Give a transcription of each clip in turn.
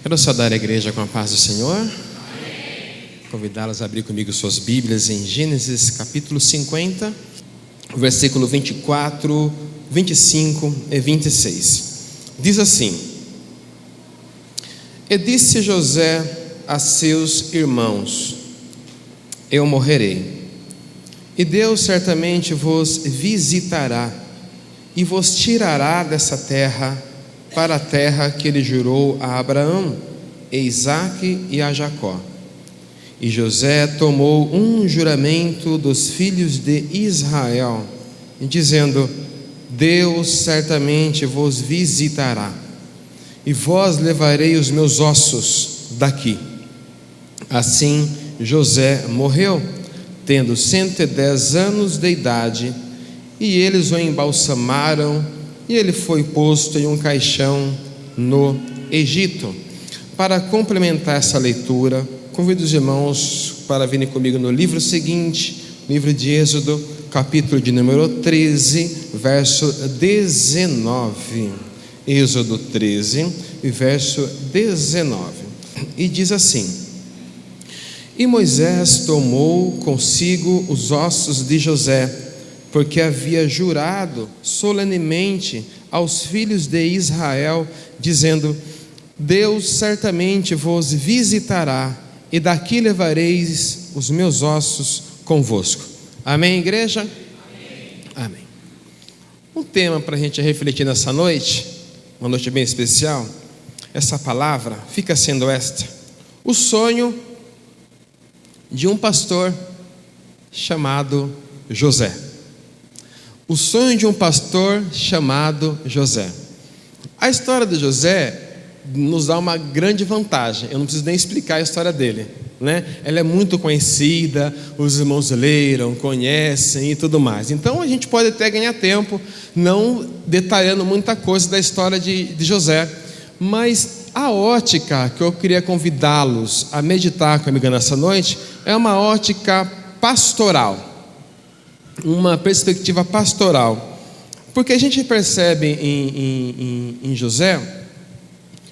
Quero saudar a igreja com a paz do Senhor. Convidá-las a abrir comigo suas Bíblias em Gênesis capítulo 50, versículo 24, 25 e 26. Diz assim: E disse José a seus irmãos: Eu morrerei, e Deus certamente vos visitará e vos tirará dessa terra para a terra que ele jurou a Abraão, a Isaque e a Jacó. E José tomou um juramento dos filhos de Israel, dizendo: Deus certamente vos visitará, e vós levarei os meus ossos daqui. Assim José morreu, tendo 110 anos de idade, e eles o embalsamaram, e ele foi posto em um caixão no Egito. Para complementar essa leitura, convido os irmãos para virem comigo no livro seguinte, livro de Êxodo, capítulo de número 13, verso 19. Êxodo 13, verso 19. E diz assim: E Moisés tomou consigo os ossos de José, porque havia jurado solenemente aos filhos de Israel, dizendo: Deus certamente vos visitará, e daqui levareis os meus ossos convosco. Amém, igreja? Amém. Amém. Um tema para a gente refletir nessa noite, uma noite bem especial. Essa palavra fica sendo esta: o sonho de um pastor chamado José. O sonho de um pastor chamado José. A história de José nos dá uma grande vantagem. Eu não preciso nem explicar a história dele, né? Ela é muito conhecida, os irmãos leram, conhecem e tudo mais. Então a gente pode até ganhar tempo não detalhando muita coisa da história de José. Mas a ótica que eu queria convidá-los a meditar comigo nessa noite é uma ótica pastoral, uma perspectiva pastoral, porque a gente percebe em José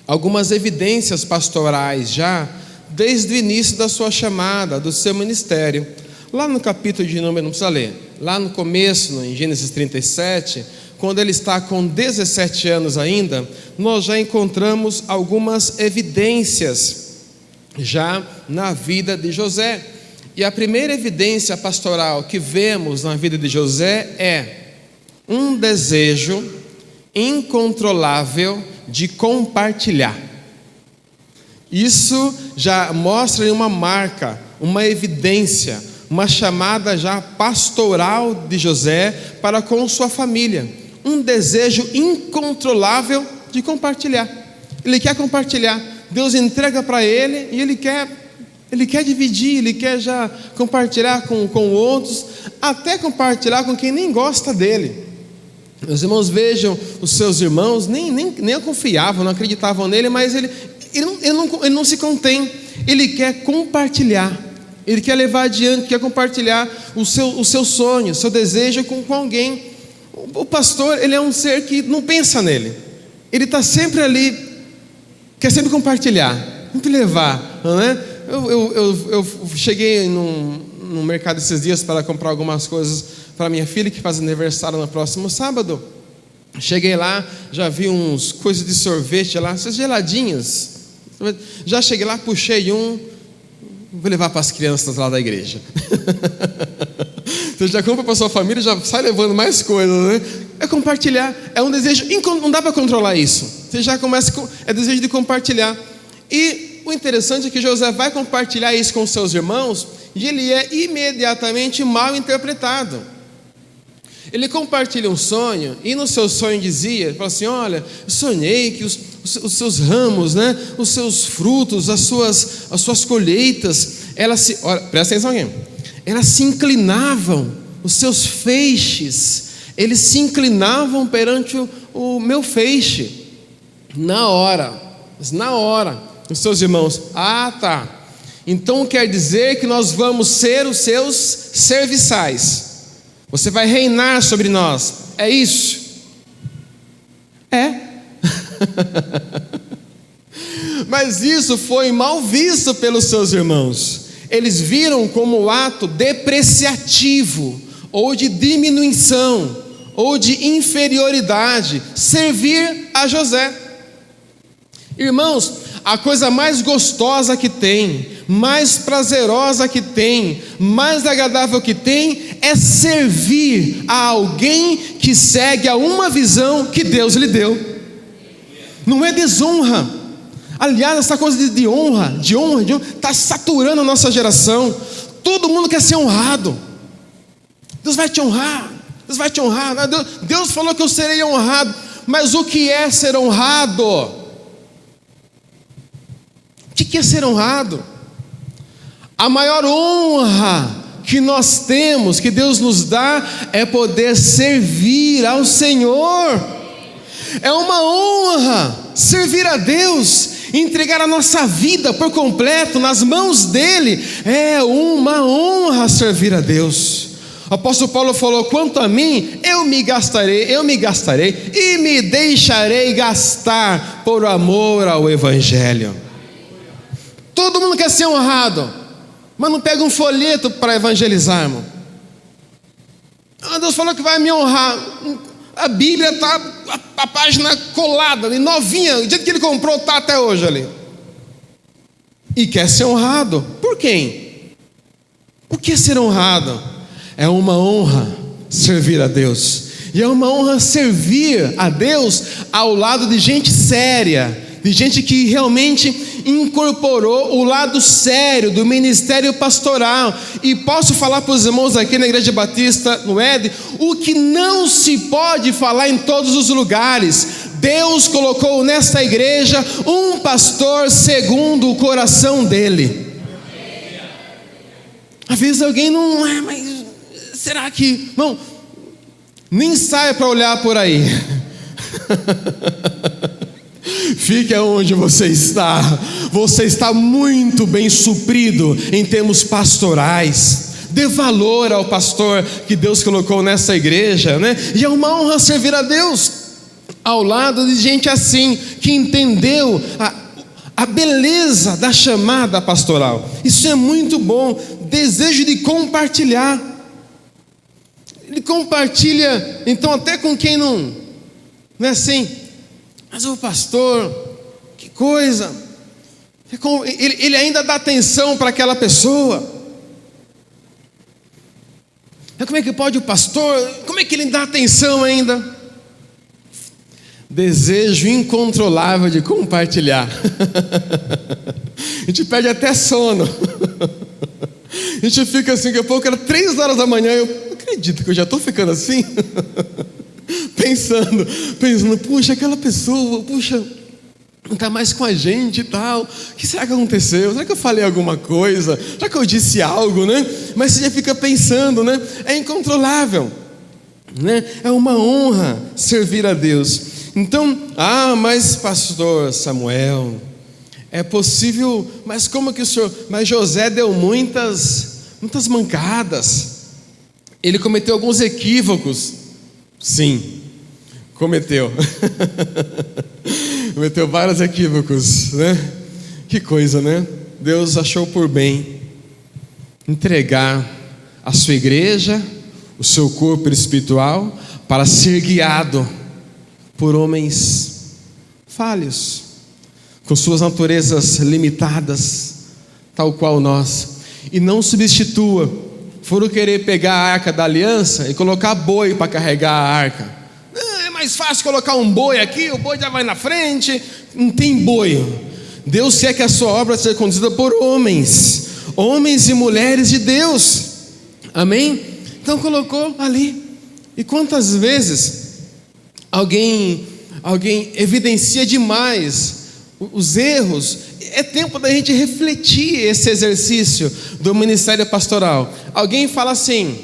algumas evidências pastorais já desde o início da sua chamada, do seu ministério. Lá no capítulo de número, não precisa ler, lá no começo, em Gênesis 37, quando ele está com 17 anos ainda, nós já encontramos algumas evidências já na vida de José. E a primeira evidência pastoral que vemos na vida de José é um desejo incontrolável de compartilhar. Isso já mostra uma marca, uma evidência, uma chamada já pastoral de José para com sua família. Um desejo incontrolável de compartilhar. Ele quer compartilhar. Deus entrega para ele e ele quer dividir, ele quer já compartilhar com outros, até compartilhar com quem nem gosta dele. Os irmãos vejam os seus irmãos, nem confiavam, não acreditavam nele, mas ele não se contém, ele quer compartilhar, ele quer levar adiante, quer compartilhar o seu sonho, o seu desejo com alguém. O pastor, ele é um ser que não pensa nele, ele está sempre ali, quer sempre compartilhar, sempre levar, não é? Eu cheguei no mercado esses dias para comprar algumas coisas para minha filha, que faz aniversário no próximo sábado. Cheguei lá, já vi uns coisas de sorvete lá, essas geladinhas. Já cheguei lá, puxei um, vou levar para as crianças lá da igreja. Você já compra para sua família, já sai levando mais coisas, né? É compartilhar, é um desejo, não dá para controlar isso. Você já começa é desejo de compartilhar. E o interessante é que José vai compartilhar isso com seus irmãos e ele é imediatamente mal interpretado. Ele compartilha um sonho e no seu sonho dizia, ele fala assim: olha, eu sonhei que os seus ramos, né, os seus frutos, as suas colheitas, presta atenção aqui, elas se inclinavam, os seus feixes, eles se inclinavam perante o meu feixe. Na hora, os seus irmãos: ah, tá, então quer dizer que nós vamos ser os seus serviçais, você vai reinar sobre nós, é isso? É. Mas isso foi mal visto pelos seus irmãos. Eles viram como ato depreciativo, ou de diminuição, ou de inferioridade, servir a José. Irmãos, a coisa mais gostosa que tem, mais prazerosa que tem, mais agradável que tem, é servir a alguém que segue a uma visão que Deus lhe deu. Não é desonra. Aliás, essa coisa de honra, está saturando a nossa geração. Todo mundo quer ser honrado. Deus vai te honrar, Deus vai te honrar. Deus falou que eu serei honrado. Mas o que é ser honrado? O que é ser honrado? A maior honra que nós temos, que Deus nos dá, é poder servir ao Senhor. É uma honra servir a Deus, entregar a nossa vida por completo nas mãos dEle. É uma honra servir a Deus. O apóstolo Paulo falou: quanto a mim, eu me gastarei e me deixarei gastar por amor ao Evangelho. Todo mundo quer ser honrado, mas não pega um folheto para evangelizar, irmão. Deus falou que vai me honrar. A Bíblia está, a página colada ali, novinha, o dia que ele comprou está até hoje ali. E quer ser honrado. Por quem? O que é ser honrado? É uma honra servir a Deus. E é uma honra servir a Deus ao lado de gente séria, de gente que realmente incorporou o lado sério do ministério pastoral. E posso falar para os irmãos aqui na Igreja Batista, no ED, o que não se pode falar em todos os lugares. Deus colocou nesta igreja um pastor segundo o coração dele. Às vezes alguém não é, mas será que... Não, nem saia para olhar por aí. Fique onde você está. Você está muito bem suprido em termos pastorais. Dê valor ao pastor que Deus colocou nessa igreja, né? E é uma honra servir a Deus ao lado de gente assim, que entendeu a beleza da chamada pastoral. Isso é muito bom. Desejo de compartilhar. Ele compartilha, então, até com quem não é assim. Mas o pastor, que coisa. Ele ainda dá atenção para aquela pessoa. Como é que pode o pastor? Como é que ele dá atenção ainda? Desejo incontrolável de compartilhar. A gente perde até sono. A gente fica assim, daqui a pouco era 3 horas da manhã. Eu não acredito que eu já estou ficando assim. Pensando, puxa, aquela pessoa, puxa, não está mais com a gente e tal. O que será que aconteceu? Será que eu falei alguma coisa? Será que eu disse algo, né? Mas você já fica pensando, né? É incontrolável, né? É uma honra servir a Deus. Então, mas pastor Samuel, é possível, mas como que o senhor... Mas José deu muitas mancadas. Ele cometeu alguns equívocos. Sim, cometeu. Cometeu vários equívocos, né? Que coisa, né? Deus achou por bem entregar a sua igreja, o seu corpo espiritual, para ser guiado por homens falhos, com suas naturezas limitadas, tal qual nós. E não substitua. Foram querer pegar a arca da aliança e colocar boi para carregar a arca. É mais fácil colocar um boi aqui, o boi já vai na frente. Não tem boi. Deus quer que a sua obra seja conduzida por homens e mulheres de Deus. Amém? Então colocou ali. E quantas vezes alguém evidencia demais os erros? É tempo da gente refletir esse exercício do ministério pastoral. Alguém fala assim,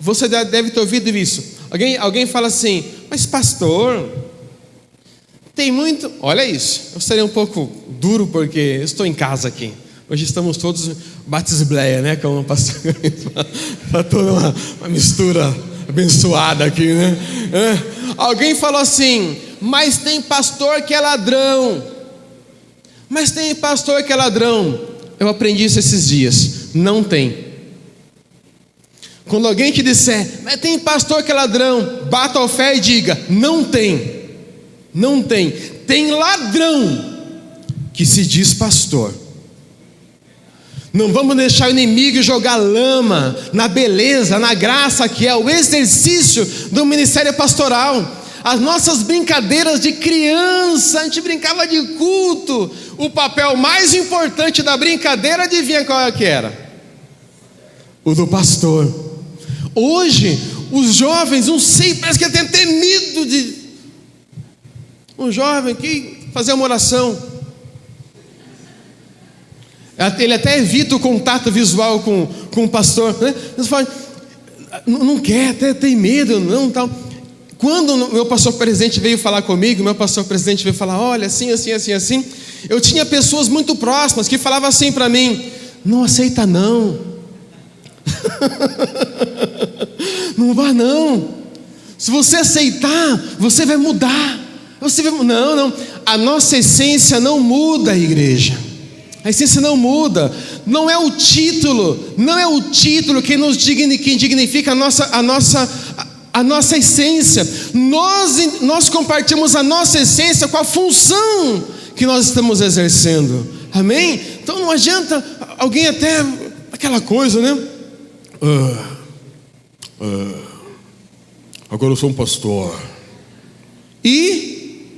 você deve ter ouvido isso. Alguém fala assim, mas pastor, tem muito... Olha isso, eu serei um pouco duro porque eu estou em casa aqui. Hoje estamos todos batisbleia, né? Como o pastor está toda uma mistura abençoada aqui, né? Alguém falou assim, mas tem pastor que é ladrão. Mas tem pastor que é ladrão. Eu aprendi isso esses dias. Não tem. Quando alguém te disser, mas tem pastor que é ladrão, bata o pé e diga, não tem. Não tem. Tem ladrão que se diz pastor. Não vamos deixar o inimigo jogar lama na beleza, na graça que é o exercício do ministério pastoral. As nossas brincadeiras de criança, a gente brincava de culto. O papel mais importante da brincadeira, adivinha qual é que era? O do pastor. Hoje, os jovens, não sei, parece que tem até medo de um jovem que fazer uma oração. Ele até evita o contato visual com o pastor, né? Você fala, não quer, até tem medo, não, tal. Quando o meu pastor presidente veio falar comigo, meu pastor presidente veio falar, olha, assim, eu tinha pessoas muito próximas que falavam assim para mim, não aceita não. Não vá não. Se você aceitar, você vai mudar. Não. A nossa essência não muda, igreja. A essência não muda. Não é o título que dignifica a nossa essência. Nós compartilhamos a nossa essência com a função que nós estamos exercendo. Amém? Então não adianta alguém até aquela coisa, né? Agora eu sou um pastor. E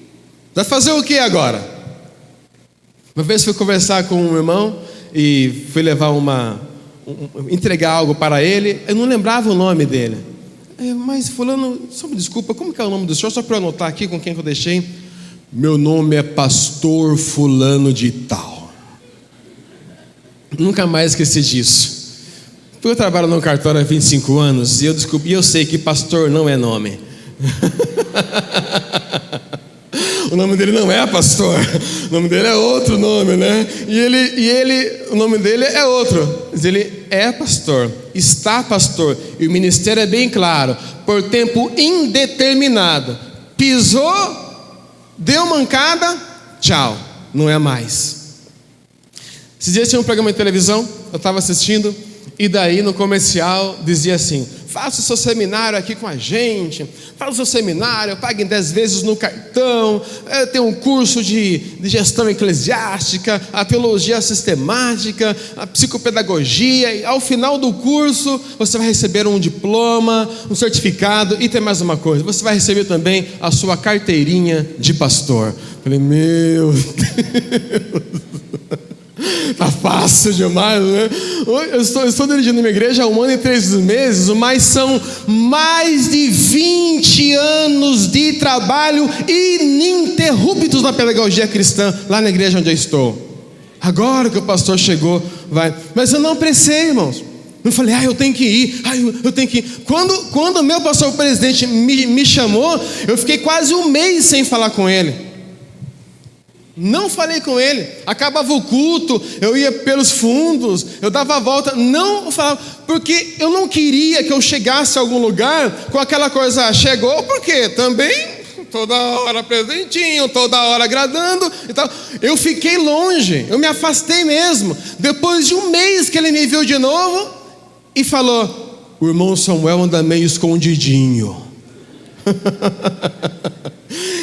vai fazer o que agora? Uma vez fui conversar com um irmão e fui levar entregar algo para ele. Eu não lembrava o nome dele. Mas fulano, só me desculpa, como que é o nome do senhor? Só para eu anotar aqui com quem que eu deixei. Meu nome é pastor fulano de tal. Nunca mais esqueci disso. Eu trabalho no cartório há 25 anos e eu sei que pastor não é nome. O nome dele não é pastor, o nome dele é outro nome, né? O nome dele é outro, mas ele é pastor, está pastor, e o ministério é bem claro, por tempo indeterminado. Pisou, deu mancada, tchau, não é mais. Esses dias tinha um programa de televisão, eu estava assistindo, e daí no comercial dizia assim, faça o seu seminário aqui com a gente, faça o seu seminário, pague 10 vezes no cartão, tem um curso de gestão eclesiástica, a teologia sistemática, a psicopedagogia, e ao final do curso você vai receber um diploma, um certificado, e tem mais uma coisa, você vai receber também a sua carteirinha de pastor. Falei, meu Deus, tá fácil demais, né? Eu estou dirigindo minha igreja há 1 ano e 3 meses, mas são mais de 20 anos de trabalho ininterruptos na pedagogia cristã, lá na igreja onde eu estou. Agora que o pastor chegou, vai. Mas eu não apressei, irmãos. Eu falei, eu tenho que ir, eu tenho que ir. Quando o meu pastor presidente me chamou, eu fiquei quase 1 mês sem falar com ele. Não falei com ele, acabava o culto, eu ia pelos fundos, eu dava a volta, não falava, porque eu não queria que eu chegasse a algum lugar com aquela coisa, chegou porque também, toda hora presentinho, toda hora agradando e tal. Eu fiquei longe, eu me afastei mesmo. Depois de 1 mês que ele me viu de novo e falou, o irmão Samuel anda meio escondidinho.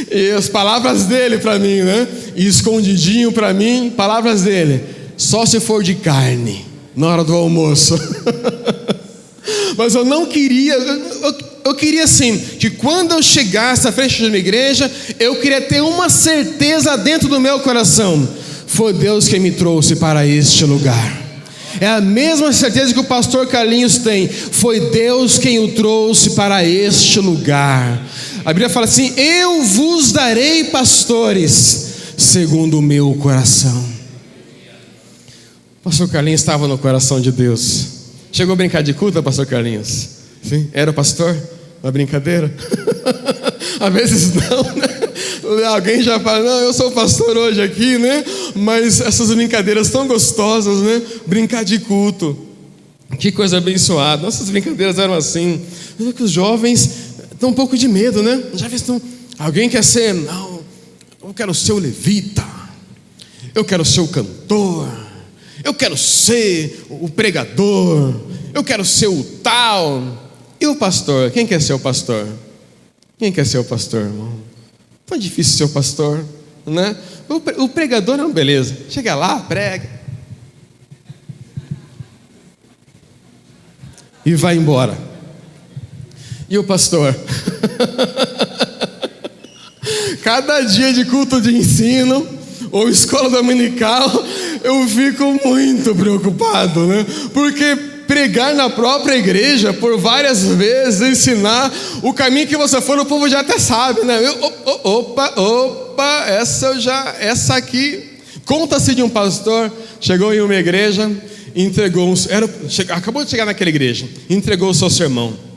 E as palavras dele para mim, né? E escondidinho para mim, palavras dele, só se for de carne, na hora do almoço. Mas eu não queria, eu queria assim, que quando eu chegasse à frente de uma igreja, eu queria ter uma certeza dentro do meu coração, foi Deus quem me trouxe para este lugar. É a mesma certeza que o pastor Carlinhos tem, foi Deus quem o trouxe para este lugar. A Bíblia fala assim, eu vos darei pastores segundo o meu coração. O pastor Carlinhos estava no coração de Deus. Chegou a brincar de culto, pastor Carlinhos? Sim? Era o pastor? Uma brincadeira? Às vezes não, né? Alguém já fala, não, eu sou pastor hoje aqui, né? Mas essas brincadeiras tão gostosas, né? Brincar de culto. Que coisa abençoada. Nossas brincadeiras eram assim. Mas é que os jovens estão um pouco de medo, né? Os jovens estão... Alguém quer ser... Não, eu quero ser o levita. eu quero ser o cantor, eu quero ser o pregador, eu quero ser o tal. E o pastor? Quem quer ser o pastor? Quem quer ser o pastor, irmão? Tão difícil ser o pastor, né? O pregador é uma beleza. Chega lá, prega e vai embora. E o pastor? Cada dia de culto de ensino ou escola dominical, eu fico muito preocupado, né? Porque pregar na própria igreja por várias vezes, ensinar o caminho que você for, o povo já até sabe, né? Opa, essa aqui. Conta-se de um pastor, chegou em uma igreja, entregou, acabou de chegar naquela igreja, entregou o seu sermão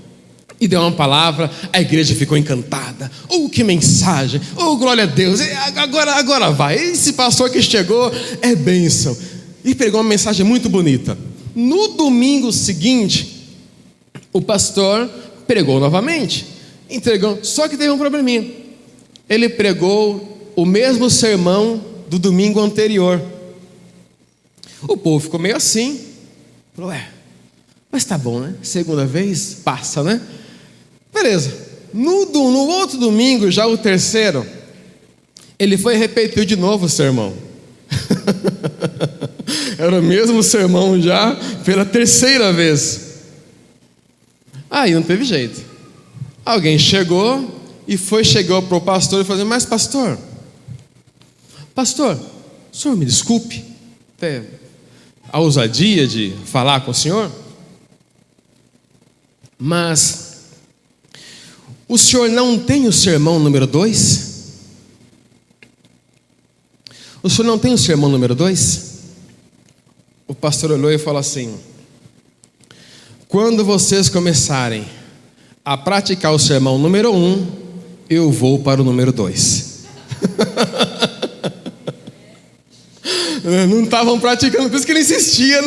e deu uma palavra, a igreja ficou encantada. Que mensagem, glória a Deus, agora vai. Esse pastor que chegou é bênção. E pregou uma mensagem muito bonita. No domingo seguinte, o pastor pregou novamente, entregou, só que teve um probleminha. Ele pregou o mesmo sermão do domingo anterior. O povo ficou meio assim, falou, mas tá bom, né? Segunda vez, passa, né? Beleza. No outro domingo, já o terceiro, ele foi e repetiu de novo o sermão. Era o mesmo sermão já pela terceira vez. Aí não teve jeito. Alguém chegou para o pastor e falou, mas pastor, o senhor me desculpe até a ousadia de falar com o senhor, mas o senhor não tem o sermão número 2? O senhor não tem o sermão número 2? O pastor olhou e falou assim, quando vocês começarem a praticar o sermão número 1, eu vou para o número 2. Não estavam praticando, por isso que ele insistia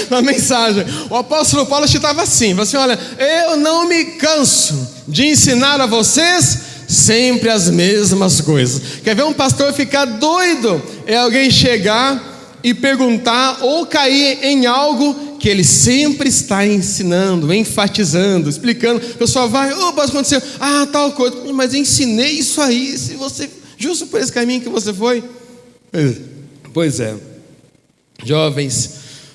na mensagem. O apóstolo Paulo estava assim, falou assim, olha, eu não me canso de ensinar a vocês sempre as mesmas coisas. Quer ver um pastor ficar doido? É alguém chegar e perguntar ou cair em algo que ele sempre está ensinando, enfatizando, explicando. O pessoal vai, pode acontecer, tal coisa, mas eu ensinei isso aí, se você, justo por esse caminho que você foi. Pois é, jovens,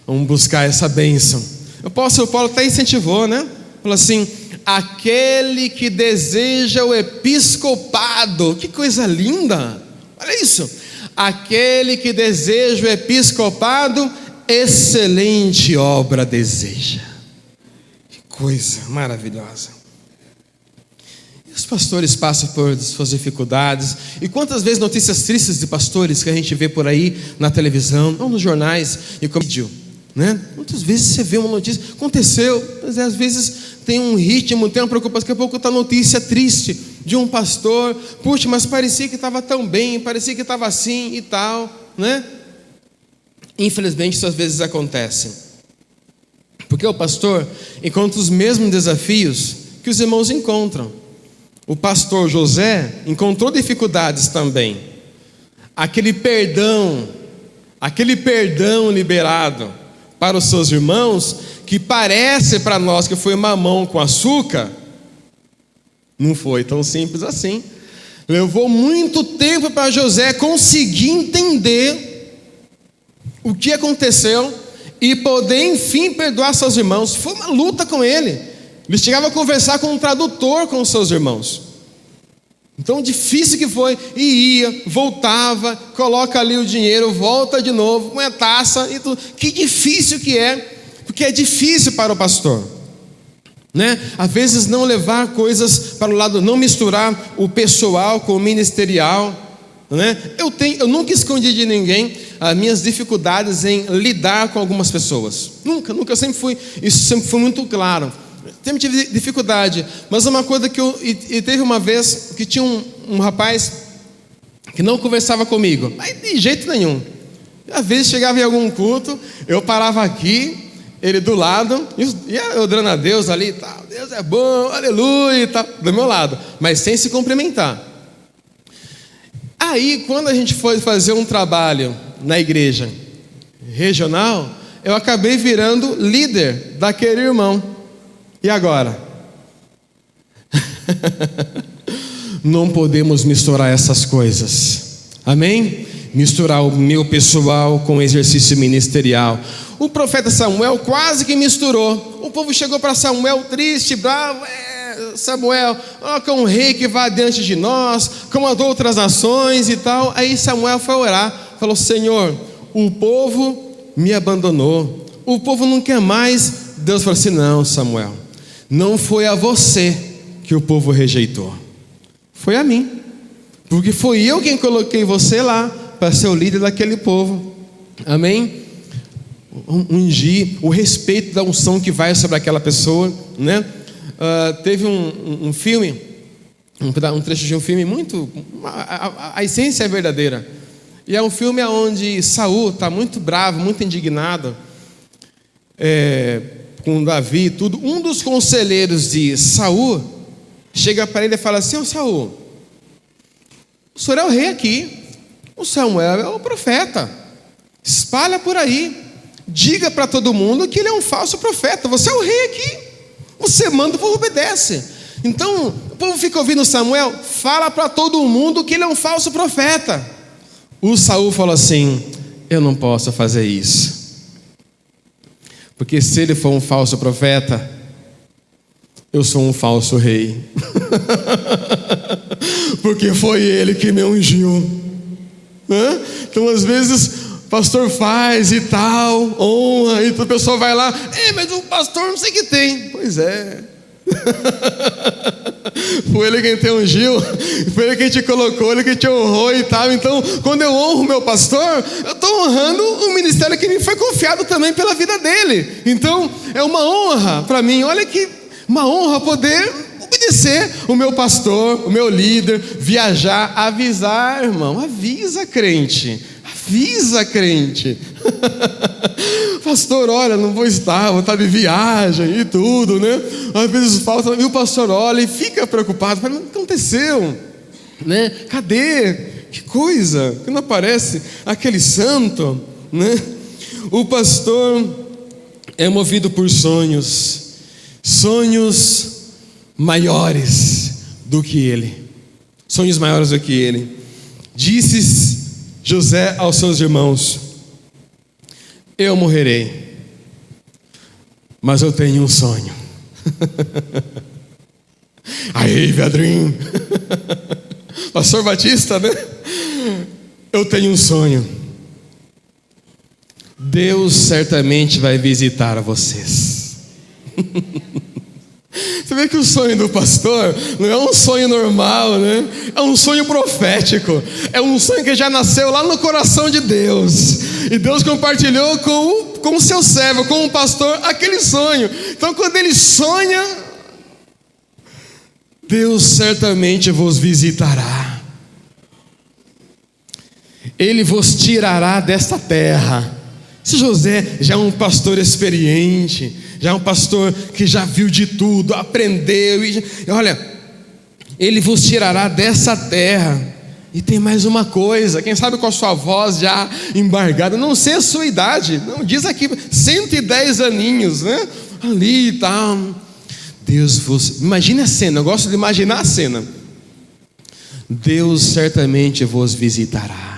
vamos buscar essa bênção. O apóstolo Paulo até incentivou, né? Falou assim, aquele que deseja o episcopado, que coisa linda, olha isso, aquele que deseja o episcopado, excelente obra deseja. Que coisa maravilhosa. Os pastores passam por suas dificuldades. E quantas vezes notícias tristes de pastores que a gente vê por aí na televisão, ou nos jornais e como vídeo, né? Muitas vezes você vê uma notícia, aconteceu, mas às vezes tem um ritmo, tem uma preocupação, daqui a pouco está notícia triste de um pastor, puxa, mas parecia que estava tão bem, parecia que estava assim e tal, né? Infelizmente isso às vezes acontece, porque o pastor encontra os mesmos desafios que os irmãos encontram. O pastor José encontrou dificuldades também. Aquele perdão liberado para os seus irmãos, que parece para nós que foi mamão com açúcar, não foi tão simples assim. Levou muito tempo para José conseguir entender o que aconteceu e poder enfim perdoar seus irmãos. Foi uma luta com ele. Ele chegava a conversar com um tradutor com os seus irmãos. Então difícil que foi, e ia, voltava, coloca ali o dinheiro, volta de novo, com a taça e tudo. Que difícil que é, porque é difícil para o pastor, né? Às vezes não levar coisas para o lado, não misturar o pessoal com o ministerial, né? Eu nunca escondi de ninguém as minhas dificuldades em lidar com algumas pessoas. Nunca, eu sempre fui, isso sempre foi muito claro. Sempre tive dificuldade, mas uma coisa que teve uma vez que tinha um rapaz que não conversava comigo, mas de jeito nenhum. Às vezes chegava em algum culto, eu parava aqui, ele do lado, e eu orando a Deus ali e tal, Deus é bom, aleluia e tal, do meu lado, mas sem se cumprimentar. Aí quando a gente foi fazer um trabalho na igreja regional, eu acabei virando líder daquele irmão. E agora? Não podemos misturar essas coisas. Amém? Misturar o meu pessoal com o exercício ministerial. O profeta Samuel quase que misturou. O povo chegou para Samuel triste, bravo. Samuel, que é um rei que vai diante de nós, comandou outras nações e tal. Aí Samuel foi orar, falou: Senhor, o povo me abandonou, o povo não quer mais. Deus falou assim: não, Samuel, não foi a você que o povo rejeitou, foi a mim, porque foi eu quem coloquei você lá para ser o líder daquele povo. Amém? Ungir, o respeito da unção que vai sobre aquela pessoa, né? Teve um filme, um trecho de um filme muito, a essência é verdadeira, e é um filme onde Saul está muito bravo, muito indignado com Davi e tudo. Um dos conselheiros de Saul chega para ele e fala assim: ô Saul, o senhor é o rei aqui, o Samuel é o profeta, espalha por aí, diga para todo mundo que ele é um falso profeta, você é o rei aqui, você manda, o povo obedece. Então o povo fica ouvindo Samuel, fala para todo mundo que ele é um falso profeta. O Saul falou assim: eu não posso fazer isso, porque se ele for um falso profeta, eu sou um falso rei. Porque foi ele que me ungiu. Então às vezes o pastor faz e tal, honra, e o pessoal vai lá: mas o pastor não sei o que tem. Pois é. Foi ele quem te ungiu, foi ele quem te colocou, ele que te honrou e tal. Então quando eu honro o meu pastor, eu estou honrando o ministério que me foi confiado também pela vida dele. Então é uma honra para mim. Olha que uma honra poder obedecer o meu pastor, o meu líder, viajar, avisar, irmão. Avisa, crente. Avisa, crente. Pastor, olha, não vou estar de viagem e tudo, né? Às vezes falta, e o pastor olha e fica preocupado: mas o que aconteceu? Né? Cadê? Que coisa, que não aparece aquele santo, né? O pastor é movido por sonhos maiores do que ele. Sonhos maiores do que ele. Disse José aos seus irmãos: eu morrerei, mas eu tenho um sonho. Aí, Pedrinho, pastor Batista, né? Eu tenho um sonho. Deus certamente vai visitar vocês. Você vê que o sonho do pastor não é um sonho normal, né? É um sonho profético. É um sonho que já nasceu lá no coração de Deus. E Deus compartilhou com o seu servo, com o pastor, aquele sonho. Então quando ele sonha, Deus certamente vos visitará. Ele vos tirará desta terra. Se José já é um pastor experiente, já é um pastor que já viu de tudo, aprendeu, e olha, ele vos tirará dessa terra. E tem mais uma coisa, quem sabe com a sua voz já embargada, não sei a sua idade, não, diz aqui 110 aninhos, né? Ali e tal. Deus vos, imagine a cena, eu gosto de imaginar a cena. Deus certamente vos visitará.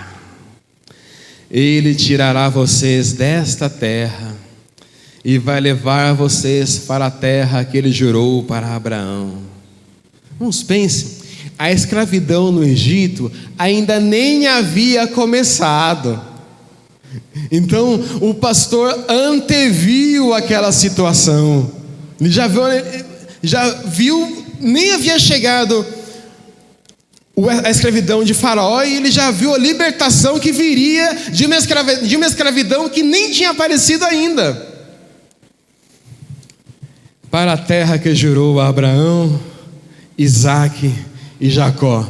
Ele tirará vocês desta terra e vai levar vocês para a terra que ele jurou para Abraão. Vamos, pense, a escravidão no Egito ainda nem havia começado. Então o pastor anteviu aquela situação. Ele já viu, nem havia chegado a escravidão de Faraó, e ele já viu a libertação que viria de uma escravidão que nem tinha aparecido ainda. Para a terra que jurou a Abraão, Isaque e Jacó.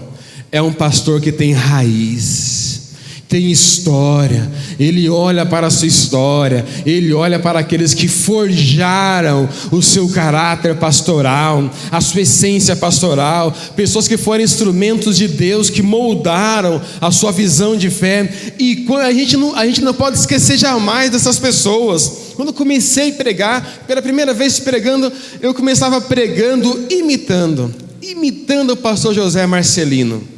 É um pastor que tem raiz, tem história. Ele olha para a sua história, ele olha para aqueles que forjaram o seu caráter pastoral, a sua essência pastoral, pessoas que foram instrumentos de Deus, que moldaram a sua visão de fé. E a gente não pode esquecer jamais dessas pessoas. Quando eu comecei a pregar, pela primeira vez pregando, eu começava pregando imitando o pastor José Marcelino.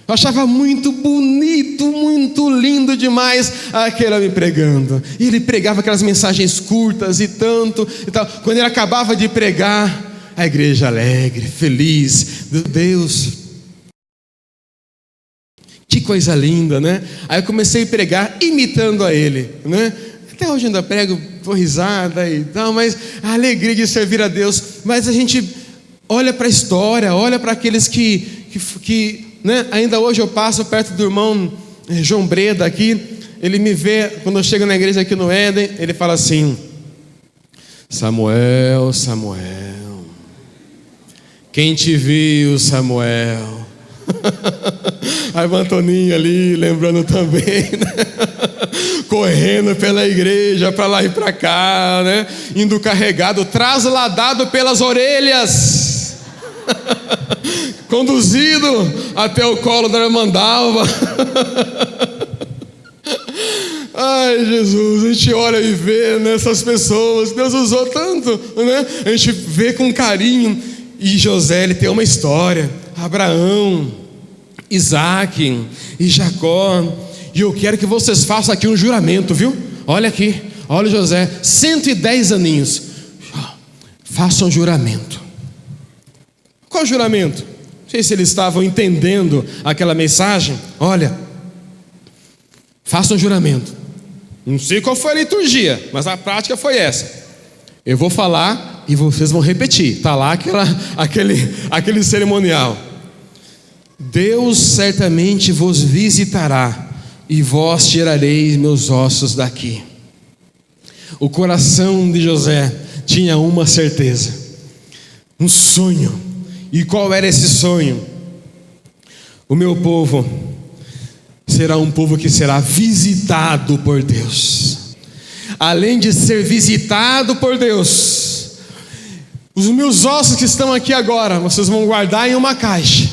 Eu achava muito bonito, muito lindo demais aquele homem pregando. E ele pregava aquelas mensagens curtas e tanto e tal. Quando ele acabava de pregar, a igreja alegre, feliz, Deus, que coisa linda, né? Aí eu comecei a pregar imitando a ele, né? Até hoje ainda prego, dou risada e tal, mas a alegria de servir a Deus. Mas a gente olha para a história, olha para aqueles que né? Ainda hoje eu passo perto do irmão João Breda aqui, ele me vê, quando eu chego na igreja aqui no Éden, ele fala assim: Samuel, Samuel, quem te viu, Samuel? Aí o Antoninho ali, lembrando também, né? Correndo pela igreja, para lá e para cá, né? Indo carregado, trasladado pelas orelhas, conduzido até o colo da irmã Dalva. Ai, Jesus, a gente olha e vê nessas pessoas, Deus usou tanto, né? A gente vê com carinho. E José, ele tem uma história. Abraão, Isaac e Jacó. E eu quero que vocês façam aqui um juramento, viu? Olha aqui, olha José, 110 aninhos. Façam um juramento. Qual juramento? Não sei se eles estavam entendendo aquela mensagem. Olha, faça um juramento. Não sei qual foi a liturgia, mas a prática foi essa. Eu vou falar e vocês vão repetir. Está lá aquele cerimonial. Deus certamente vos visitará e vós tirareis meus ossos daqui. O coração de José tinha uma certeza, um sonho. E qual era esse sonho? O meu povo será um povo que será visitado por Deus. Além de ser visitado por Deus, os meus ossos que estão aqui agora, vocês vão guardar em uma caixa.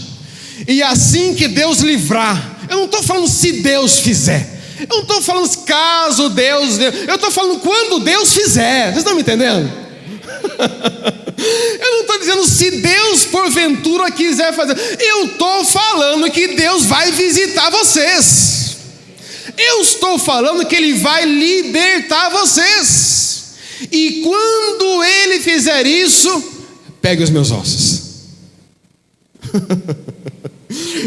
E assim que Deus livrar, eu não estou falando se Deus fizer, eu não estou falando caso Deus, eu estou falando quando Deus fizer. Vocês estão me entendendo? Eu não estou dizendo se Deus porventura quiser fazer. Eu estou falando que Deus vai visitar vocês. Eu estou falando que Ele vai libertar vocês. E quando Ele fizer isso, pegue os meus ossos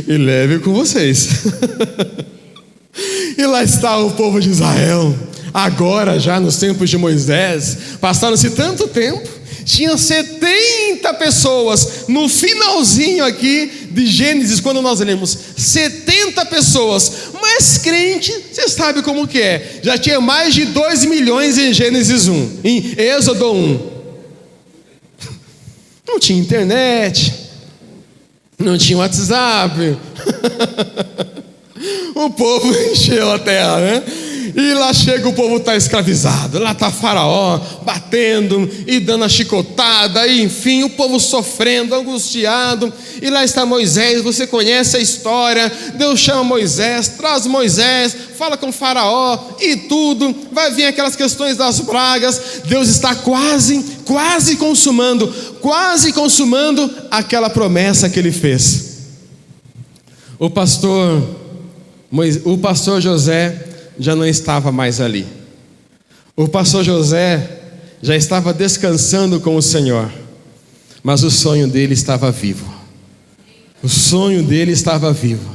e leve com vocês. E lá está o povo de Israel. Agora já nos tempos de Moisés, passaram-se tanto tempo, tinha 70 pessoas, no finalzinho aqui de Gênesis, quando nós lemos 70 pessoas, mas crente, você sabe como que é, já tinha mais de 2 milhões em Gênesis 1, em Êxodo 1, não tinha internet, não tinha WhatsApp, o povo encheu a terra, né? E lá chega, o povo está escravizado. Lá está Faraó batendo e dando a chicotada, e enfim, o povo sofrendo, angustiado. E lá está Moisés, você conhece a história. Deus chama Moisés, traz Moisés, fala com Faraó e tudo. Vai vir aquelas questões das pragas. Deus está quase consumando aquela promessa que ele fez. O pastor José já não estava mais ali. O pastor José já estava descansando com o Senhor, mas o sonho dele estava vivo. O sonho dele estava vivo,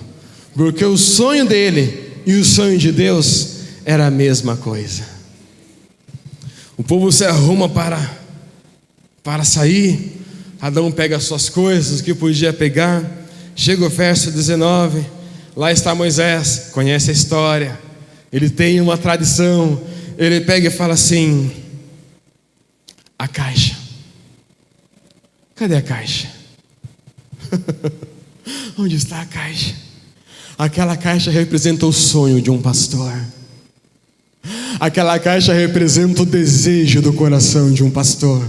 porque o sonho dele e o sonho de Deus era a mesma coisa. O povo se arruma para sair, cada um pega as suas coisas que podia pegar. Chega o verso 19, lá está Moisés, conhece a história. Ele tem uma tradição. Ele pega e fala assim: a caixa, cadê a caixa? Onde está a caixa? Aquela caixa representa o sonho de um pastor. Aquela caixa representa o desejo do coração de um pastor.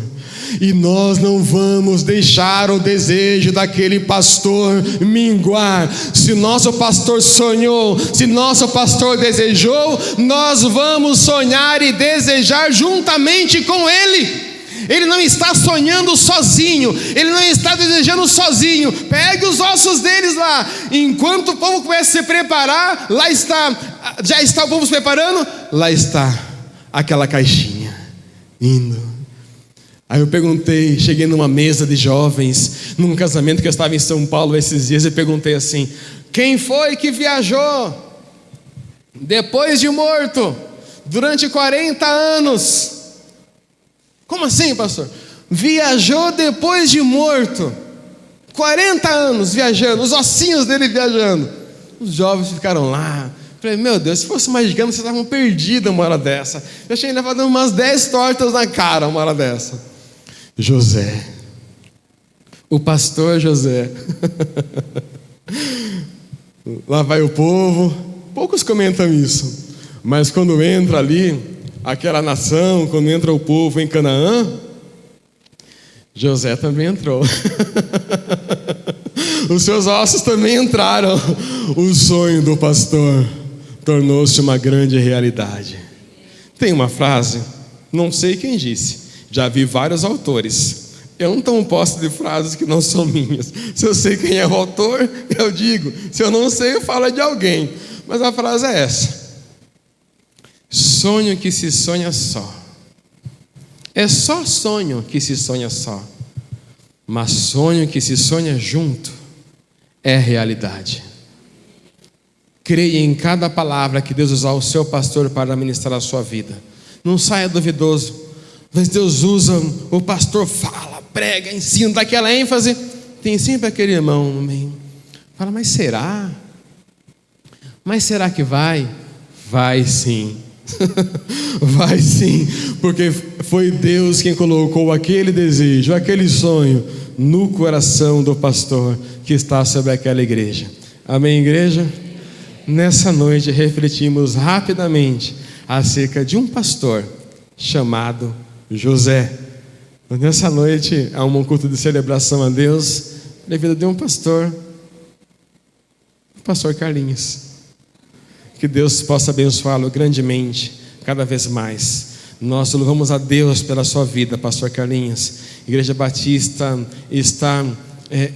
E nós não vamos deixar o desejo daquele pastor minguar. Se nosso pastor sonhou, se nosso pastor desejou, nós vamos sonhar e desejar juntamente com ele. Ele não está sonhando sozinho, ele não está desejando sozinho. Pegue os ossos deles lá. Enquanto o povo começa a se preparar, lá está, já está o povo se preparando, lá está aquela caixinha indo. Aí eu perguntei, cheguei numa mesa de jovens, num casamento que eu estava em São Paulo esses dias, e perguntei assim: quem foi que viajou depois de morto, durante 40 anos? Como assim, pastor? Viajou depois de morto, 40 anos viajando, os ossinhos dele viajando. Os jovens ficaram lá. Falei, meu Deus, se fosse mais gigante, vocês estavam perdidos uma hora dessa. Eu achei que ele dando umas 10 tortas na cara uma hora dessa. José, o pastor José. Lá vai o povo. Poucos comentam isso, mas quando entra ali aquela nação, quando entra o povo em Canaã, José também entrou. Os seus ossos também entraram. O sonho do pastor tornou-se uma grande realidade. Tem uma frase, não sei quem disse, já vi vários autores. Eu não tomo posse de frases que não são minhas. Se eu sei quem é o autor, eu digo. Se eu não sei, eu falo de alguém. Mas a frase é essa: sonho que se sonha só. É só sonho que se sonha só. Mas sonho que se sonha junto é realidade. Creia em cada palavra que Deus usar o seu pastor para ministrar a sua vida. Não saia duvidoso. Mas Deus usa, o pastor fala, prega, ensina, dá aquela ênfase. Tem sempre aquele irmão no meio. Fala, mas será? Mas será que vai? Vai sim. Vai sim, porque foi Deus quem colocou aquele desejo, aquele sonho no coração do pastor que está sobre aquela igreja. Amém, igreja? Nessa noite refletimos rapidamente acerca de um pastor chamado José. Nessa noite há um culto de celebração a Deus na vida de um pastor, o pastor Carlinhos. Que Deus possa abençoá-lo grandemente, cada vez mais. Nós louvamos a Deus pela sua vida, pastor Carlinhos. Igreja Batista está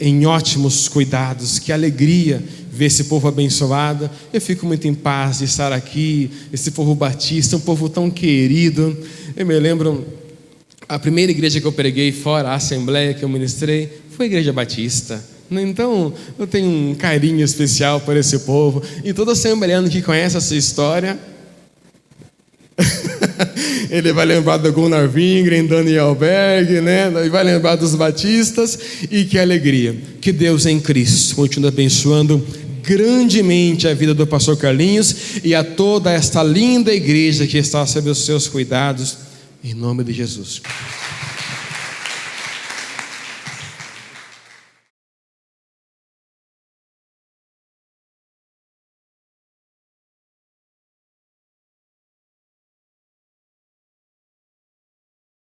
em ótimos cuidados. Que alegria ver esse povo abençoado. Eu fico muito em paz de estar aqui. Esse povo batista, um povo tão querido. Eu me lembro, a primeira igreja que eu preguei fora, a assembleia que eu ministrei, foi a Igreja Batista. Então eu tenho um carinho especial por esse povo. E todo assembleano que conhece essa história ele vai lembrar do Gunnar Wingren, Daniel Berg, né? E vai lembrar dos batistas. E que alegria, que Deus em Cristo continue abençoando grandemente a vida do pastor Carlinhos e a toda esta linda igreja que está sob os seus cuidados, em nome de Jesus.